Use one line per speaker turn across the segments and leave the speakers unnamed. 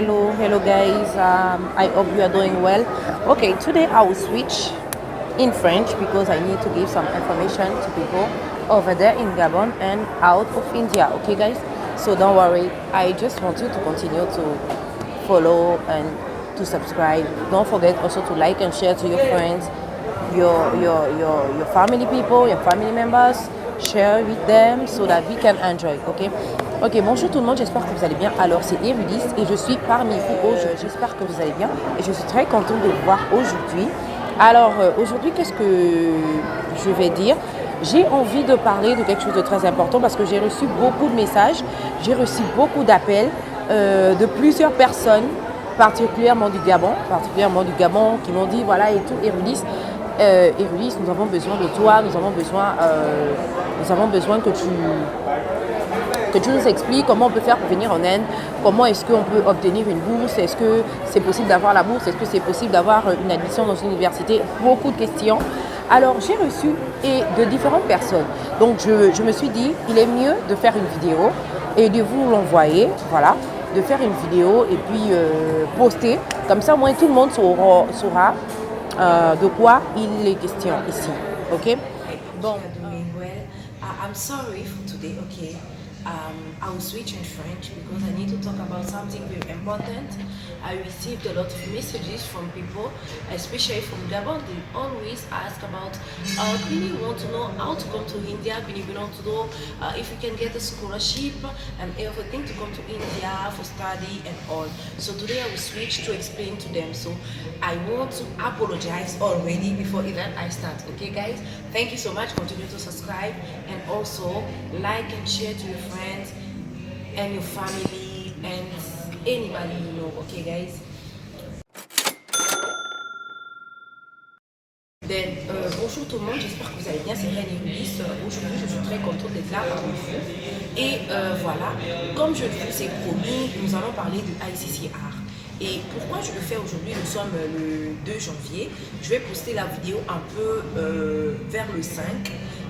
hello guys. I hope you are doing well. Okay, today I will switch in French because I need to give some information to people over there in Gabon and out of India. Okay, guys. So don't worry. I just want you to continue to follow and to subscribe. Don't forget also to like and share to your friends, your family people, your family members. Share with them so that we can enjoy. Okay. Ok, bonjour tout le monde, j'espère que vous allez bien. Alors c'est Irulis et je suis parmi vous aujourd'hui. J'espère que vous allez bien et je suis très contente de vous voir aujourd'hui. Alors aujourd'hui, qu'est-ce que je vais dire? J'ai envie de parler de quelque chose de très important parce que j'ai reçu beaucoup de messages, j'ai reçu beaucoup d'appels de plusieurs personnes, particulièrement du Gabon, qui m'ont dit voilà et tout, Irulis, nous avons besoin de toi, nous avons besoin que tu nous expliques comment on peut faire pour venir en Inde, comment est-ce qu'on peut obtenir une bourse, est-ce que c'est possible d'avoir la bourse, est-ce que c'est possible d'avoir une admission dans une université, beaucoup de questions. Alors j'ai reçu de différentes personnes, donc je me suis dit il est mieux de faire une vidéo et de vous l'envoyer, voilà, de faire une vidéo et puis poster, comme ça au moins tout le monde saura de quoi il est question ici, ok?
Bon. I'm sorry for today, okay? I will switch in French because I need to talk about something very important. I received a lot of messages from people, especially from Gabon. They always ask about, really want to know how to come to India, really want to know if we can get a scholarship and everything to come to India for study and all. So today I will switch to explain to them. So I want to apologize already before even I start. Okay, guys? Thank you so much. Continue to subscribe and also like and share to your friends and your family and anybody you know. Okay, guys? Bonjour tout le monde, j'espère que vous allez bien, c'est Reine Irulis. Aujourd'hui je suis très contente d'être là parmi vous. Et voilà, comme je vous ai promis, nous allons parler du ICCR. Et pourquoi je le fais aujourd'hui? Nous sommes le 2 janvier. Je vais poster la vidéo un peu vers le 5.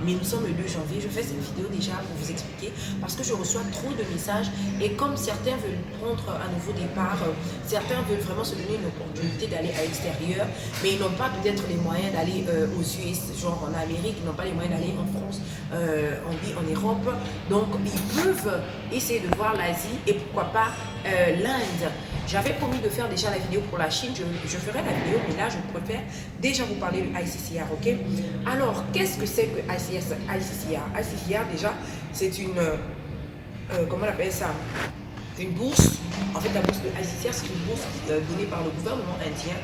Mais nous sommes le 2 janvier. Je fais cette vidéo déjà pour vous expliquer parce que je reçois trop de messages. Et comme certains veulent prendre un nouveau départ, certains veulent vraiment se donner une opportunité d'aller à l'extérieur, mais ils n'ont pas peut-être les moyens d'aller aux US, genre en Amérique, ils n'ont pas les moyens d'aller en France, en Europe. Donc ils peuvent essayer de voir l'Asie et pourquoi pas l'Inde. J'avais promis de faire déjà la vidéo pour la Chine, je ferai la vidéo, mais là je préfère déjà vous parler du ICCR, ok? Alors, qu'est-ce que c'est que ICCR? ICCR déjà, c'est une, comment on appelle ça? Une bourse. En fait, la bourse de ICCR, c'est une bourse donnée par le gouvernement indien,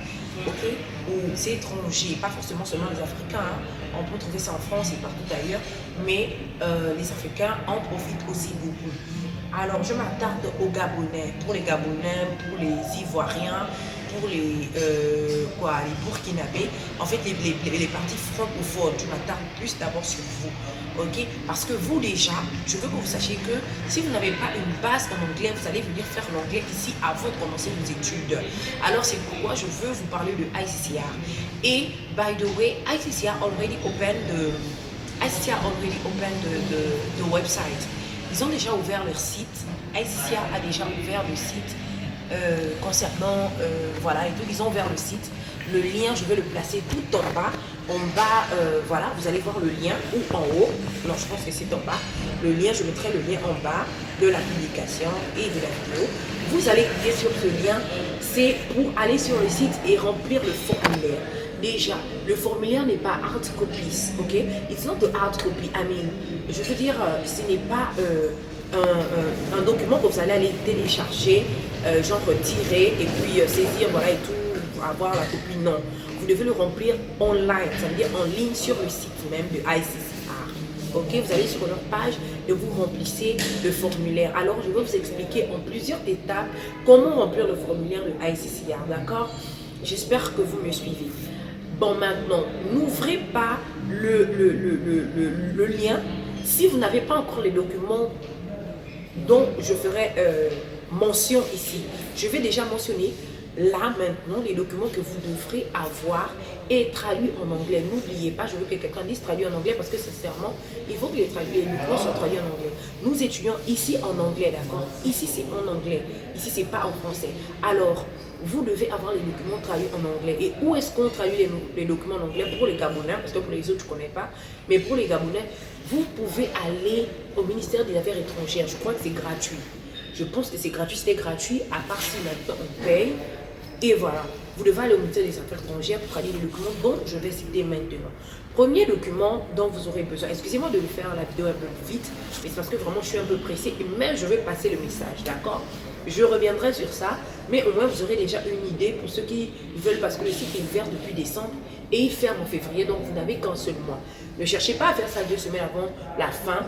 ok? Aux étrangers, pas forcément seulement les Africains, hein. On peut trouver ça en France et partout ailleurs, mais les Africains en profitent aussi beaucoup. Alors, je m'attarde aux Gabonais, pour les Gabonais, pour les Ivoiriens, pour les Burkinabés, en fait, les parties francophones. Je m'attarde plus d'abord sur vous, ok? Parce que vous déjà, je veux que vous sachiez que si vous n'avez pas une base en anglais, vous allez venir faire l'anglais ici avant de commencer vos études. Alors, c'est pourquoi je veux vous parler de ICCR. Et, by the way, ICCR already opened the website. Ils ont déjà ouvert leur site. ICCR a déjà ouvert le site concernant, voilà, et tout. Ils ont ouvert le site. Le lien, je vais le placer tout en bas. En bas, voilà, vous allez voir le lien, ou en haut. Non, je pense que c'est en bas. Le lien, je mettrai le lien en bas de la publication et de la vidéo. Vous allez cliquer sur ce lien. C'est pour aller sur le site et remplir le formulaire. Déjà, le formulaire n'est pas hard copies, ok? It's not the hard copy. I mean, je veux dire, ce n'est pas un document que vous allez aller télécharger, genre tirer et puis saisir, voilà, et tout, pour avoir la copie. Non, vous devez le remplir online, ça veut dire en ligne sur le site même de ICCR. Ok, vous allez sur leur page et vous remplissez le formulaire. Alors, je vais vous expliquer en plusieurs étapes comment remplir le formulaire de ICCR, d'accord? J'espère que vous me suivez. Bon, maintenant, n'ouvrez pas le lien si vous n'avez pas encore les documents dont je ferai mention ici. Je vais déjà mentionner Là, maintenant, les documents que vous devrez avoir est traduit en anglais. N'oubliez pas, je veux que quelqu'un dise traduit en anglais parce que sincèrement, il faut que les documents soient traduits en anglais. Nous étudions ici en anglais, d'accord? Ici, c'est en anglais. Ici, c'est pas en français. Alors, vous devez avoir les documents traduits en anglais. Et où est-ce qu'on traduit les documents en anglais? Pour les Gabonais, parce que pour les autres, je ne connais pas. Mais pour les Gabonais, vous pouvez aller au ministère des Affaires étrangères. Je crois que c'est gratuit. Je pense que c'est gratuit. C'était gratuit, à part si maintenant on paye. Et voilà, vous devez aller au ministère des Affaires étrangères pour traduire les documents dont je vais citer maintenant. Premier document dont vous aurez besoin, excusez-moi de faire la vidéo un peu vite, mais c'est parce que vraiment je suis un peu pressée, mais je vais passer le message, d'accord? Je reviendrai sur ça, mais au moins vous aurez déjà une idée pour ceux qui veulent, parce que le site est ouvert depuis décembre et il ferme en février, donc vous n'avez qu'un seul mois. Ne cherchez pas à faire ça 2 semaines avant la fin,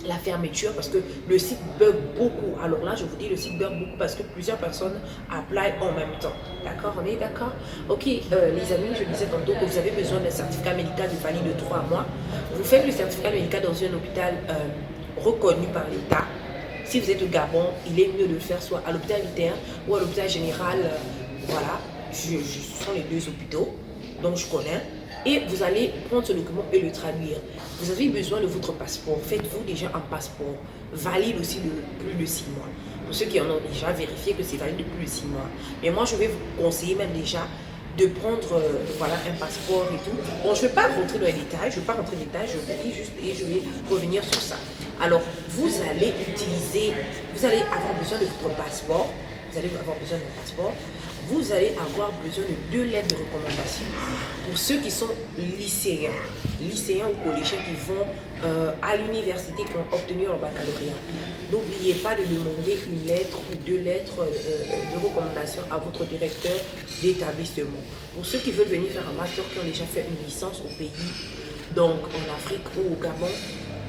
la fermeture, parce que le site bug beaucoup. Alors là, je vous dis, le site bug beaucoup parce que plusieurs personnes apply en même temps. D'accord? On est d'accord? Ok, les amis, je disais tantôt que vous avez besoin d'un certificat médical de valide de 3 mois. Vous faites le certificat médical dans un hôpital reconnu par l'État. Si vous êtes au Gabon, il est mieux de le faire soit à l'hôpital militaire ou à l'hôpital général. Voilà, ce sont les 2 hôpitaux, donc je connais. Et vous allez prendre ce document et le traduire. Vous avez besoin de votre passeport. Faites-vous déjà un passeport. Valide aussi de plus de 6 mois. Pour ceux qui en ont déjà, vérifiez que c'est valide de plus de 6 mois. Mais moi, je vais vous conseiller même déjà de prendre voilà, un passeport et tout. Bon, je ne vais pas rentrer dans les détails. Je je vous dis juste et je vais revenir sur ça. Alors, vous allez utiliser, vous allez avoir besoin de votre passeport. Vous allez avoir besoin d'un passeport. Vous allez avoir besoin de 2 lettres de recommandation pour ceux qui sont lycéens ou collégiens qui vont à l'université, qui ont obtenu leur baccalauréat. N'oubliez pas de demander une lettre ou 2 lettres de recommandation à votre directeur d'établissement. Pour ceux qui veulent venir faire un master, qui ont déjà fait une licence au pays, donc en Afrique ou au Gabon,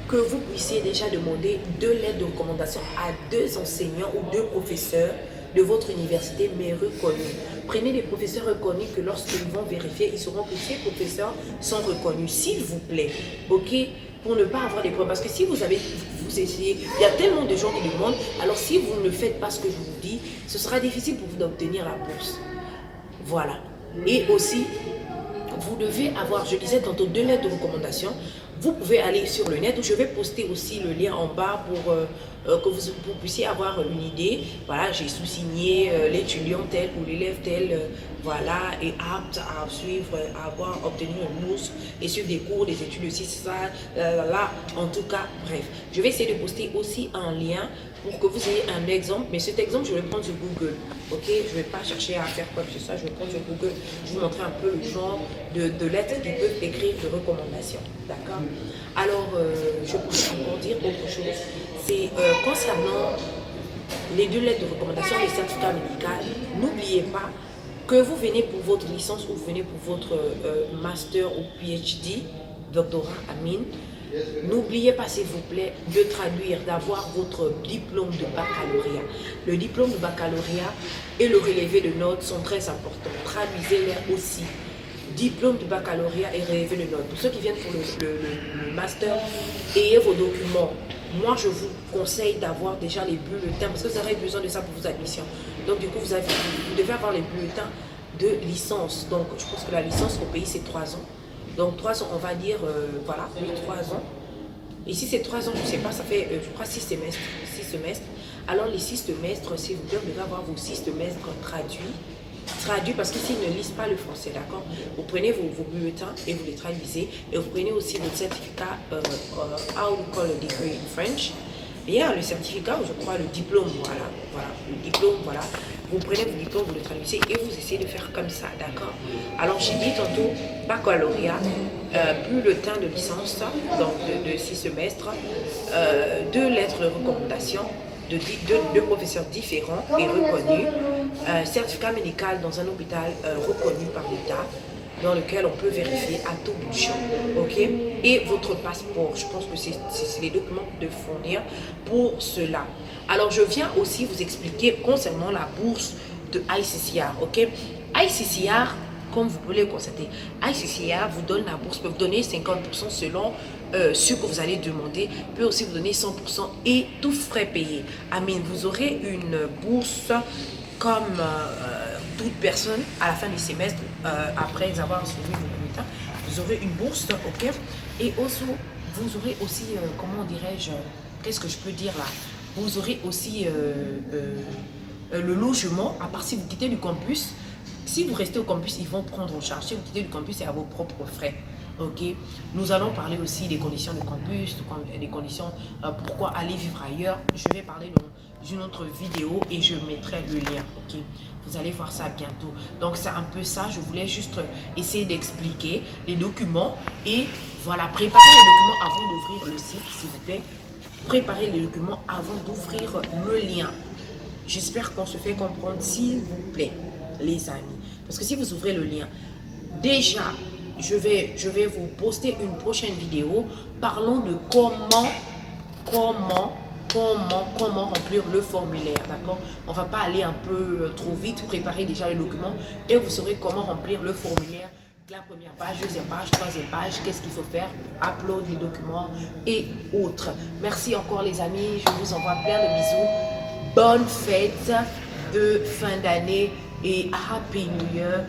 que vous puissiez déjà demander 2 lettres de recommandation à 2 enseignants ou 2 professeurs de votre université, mais reconnus. Prenez des professeurs reconnus que lorsqu'ils vont vérifier, ils sauront que ces professeurs sont reconnus, s'il vous plaît, ok? Pour ne pas avoir des problèmes. Parce que si vous essayez, il y a tellement de gens qui demandent, alors si vous ne faites pas ce que je vous dis, ce sera difficile pour vous d'obtenir la bourse. Voilà. Et aussi, vous devez avoir, je disais tantôt, 2 lettres de recommandation. Vous pouvez aller sur le net, où je vais poster aussi le lien en bas pour que vous puissiez avoir une idée. Voilà, j'ai sous-signé l'étudiant tel ou l'élève tel, voilà, est apte à suivre, à avoir obtenu une bourse et suivre des cours, des études aussi, ça, là, en tout cas, bref. Je vais essayer de poster aussi un lien pour que vous ayez un exemple, mais cet exemple, je vais le prendre sur Google, ok? Je ne vais pas chercher à faire quoi que ce soit, je vais prendre sur Google, je vais vous montrer un peu le genre de lettres qu'ils peuvent écrire de recommandations, d'accord? Alors, je peux encore dire autre chose, c'est concernant les 2 lettres de recommandation, les certificats médicaux, n'oubliez pas que vous venez pour votre licence ou vous venez pour votre master ou PhD, doctorat, Amine. N'oubliez pas, s'il vous plaît, de traduire, d'avoir votre diplôme de baccalauréat. Le diplôme de baccalauréat et le relevé de notes sont très importants. Traduisez-les aussi. Diplôme de baccalauréat et relevé de notes. Pour ceux qui viennent pour le master, ayez vos documents. Moi, je vous conseille d'avoir déjà les bulletins parce que vous aurez besoin de ça pour vos admissions. Donc, du coup, vous devez avoir les bulletins de licence. Donc, je pense que la licence au pays, c'est 3 ans. Donc 3 ans, on va dire, voilà, oui, 3 ans. Ici, c'est 3 ans, je ne sais pas, ça fait, je crois, 6 semestres. 6 semestres. Alors, les 6 semestres, s'il vous plaît, vous devez avoir vos 6 semestres traduits parce qu'ici, ils ne lisent pas le français, d'accord? Vous prenez vos bulletins et vous les traduisez. Et vous prenez aussi votre certificat, how we call a degree in French. Il y a le certificat, ou je crois le diplôme, voilà, le diplôme, voilà. Vous prenez vos diplômes, vous le traduisez et vous essayez de faire comme ça, d'accord? Alors, j'ai dit tantôt baccalauréat, plus le temps de licence, donc de 6 semestres, 2 lettres de recommandation de 2 professeurs différents et reconnus, certificat médical dans un hôpital reconnu par l'État, dans lequel on peut vérifier à tout bout de champ, ok? Et votre passeport, je pense que c'est les documents de fournir pour cela. Alors, je viens aussi vous expliquer concernant la bourse de ICCR, ok? ICCR, comme vous pouvez le constater, ICCR vous donne la bourse, peut vous donner 50% selon ce que vous allez demander, peut aussi vous donner 100% et tout frais payés. Amine, vous aurez une bourse comme toute personne, à la fin du semestre, après avoir suivi le bulletin, vous aurez une bourse, ok? Et aussi, vous aurez aussi, comment dirais-je, qu'est-ce que je peux dire là? Vous aurez aussi le logement, à part si vous quittez le campus. Si vous restez au campus, ils vont prendre en charge. Si vous quittez le campus, c'est à vos propres frais. Ok. Nous allons parler aussi des conditions de campus, des conditions pourquoi aller vivre ailleurs. Je vais parler dans une autre vidéo et je mettrai le lien. Ok. Vous allez voir ça bientôt. Donc c'est un peu ça. Je voulais juste essayer d'expliquer les documents et voilà, préparez les documents avant d'ouvrir le site, s'il vous plaît. Préparez les documents avant d'ouvrir le lien. J'espère qu'on se fait comprendre, s'il vous plaît, les amis. Parce que si vous ouvrez le lien, déjà, je vais vous poster une prochaine vidéo parlant de comment remplir le formulaire, d'accord? On va pas aller un peu trop vite, préparer déjà le document et vous saurez comment remplir le formulaire. La première page, deuxième page, troisième page, qu'est-ce qu'il faut faire, upload les documents et autres. Merci encore les amis, je vous envoie plein de bisous. Bonne fête de fin d'année et Happy New Year.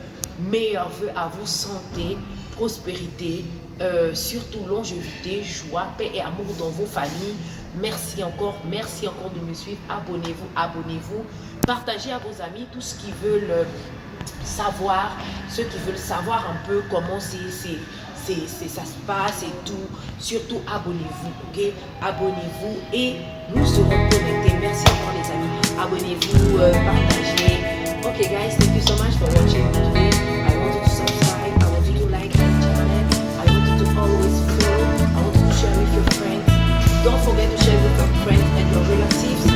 Meilleurs vœux à vous, santé, prospérité, surtout longévité, joie, paix et amour dans vos familles. Merci encore de me suivre. Abonnez-vous. Partagez à vos amis tous ceux qui veulent savoir, un peu comment ça se passe et tout. Surtout abonnez-vous, ok? Abonnez-vous et nous serons connectés. Merci encore les amis. Abonnez-vous, partagez. Ok guys, thank you so much for watching today. I want you to subscribe. I want you to like my channel. I want you to always follow. I want you to share with your friends. Don't forget to share with your friends and your relatives.